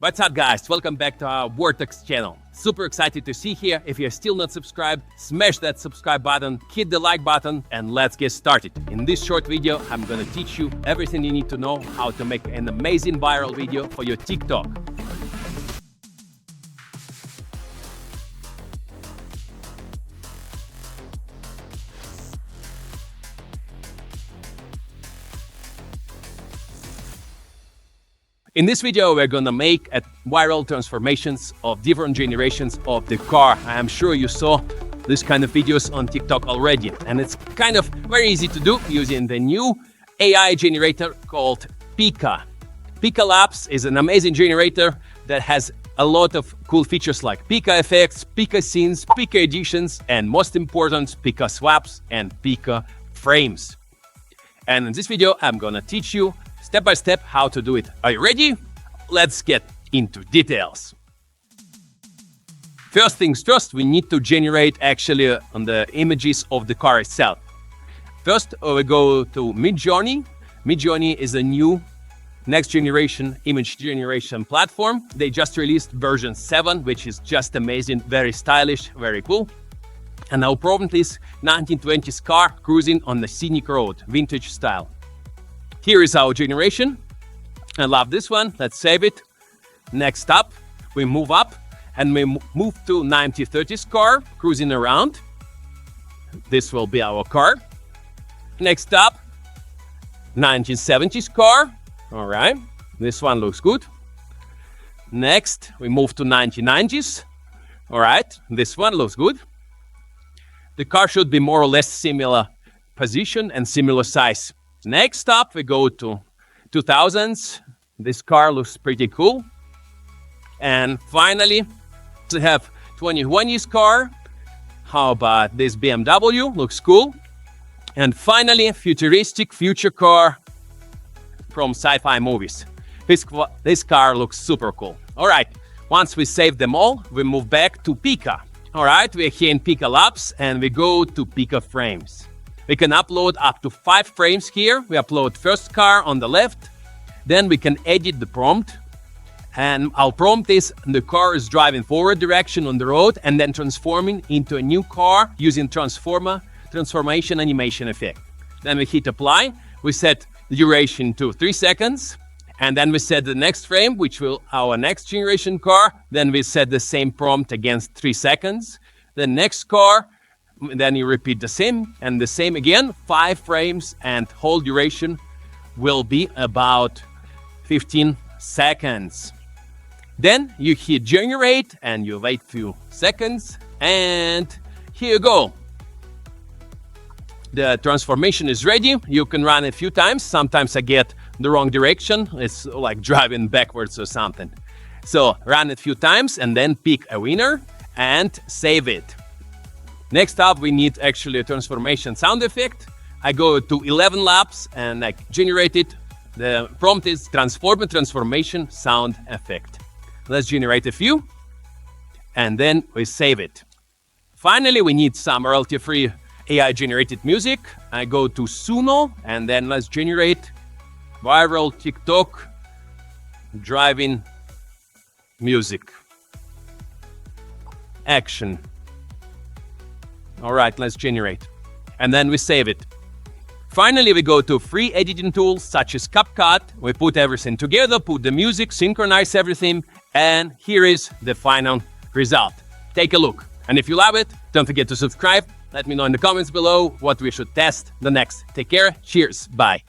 What's up, guys? Welcome back to our Vortex channel. Super excited to see you here. If you're still not subscribed, smash that subscribe button, hit the like button, and let's get started. In this short video, I'm gonna teach you everything you need to know how to make an amazing viral video for your TikTok. In this video, we're gonna make viral transformations of different generations of the car. I'm sure you saw this kind of videos on TikTok already, and it's kind of very easy to do using the new AI generator called Pika. Pika Labs is an amazing generator that has a lot of cool features like Pika effects, Pika scenes, Pika editions, and most important, Pika swaps and Pika frames. And in this video, I'm gonna teach you step by step how to do it. Are you ready? Let's get into details. First things first, we need to generate actually on the images of the car itself. First, we go to Midjourney. Midjourney is a new next generation image generation platform. They just released version 7, which is just amazing, very stylish, very cool. And our prompt is 1920s car cruising on the scenic road, vintage style. Here is our generation. I love this one. Let's save it. Next up, we move up and we move to 1930s car cruising around. This will be our car. Next up, 1970s car. All right, this one looks good. Next, we move to 1990s. All right, this one looks good. The car should be more or less similar position and similar size. Next up, we go to 2000s. This car looks pretty cool. And finally, we have 2020s car. How about this BMW? Looks cool. And finally, futuristic future car from sci-fi movies. This car looks super cool. All right, once we save them all, we move back to Pika. All right, we're here in Pika Labs and we go to Pika Frames. We can upload up to 5 frames here. We upload first car on the left. Then we can edit the prompt. And our prompt is the car is driving forward direction on the road and then transforming into a new car using transformation animation effect. Then we hit apply. We set the duration to 3 seconds. And then we set the next frame, which will our next generation car. Then we set the same prompt against 3 seconds. The next car. Then you repeat the same and the same again, 5 frames, and whole duration will be about 15 seconds. Then you hit generate and you wait few seconds and here you go. The transformation is ready. You can run a few times. Sometimes I get the wrong direction. It's like driving backwards or something. So run it a few times and then pick a winner and save it. Next up, we need actually a transformation sound effect. I go to 11 laps and I generate it. The prompt is transformation sound effect. Let's generate a few and then we save it. Finally, we need some royalty-free AI generated music. I go to Suno and then let's generate viral TikTok driving music. Action. All right, let's generate. And then we save it. Finally, we go to free editing tools such as CapCut. We put everything together, put the music, synchronize everything, and here is the final result. Take a look. And if you love it, don't forget to subscribe. Let me know in the comments below what we should test the next. Take care. Cheers. Bye.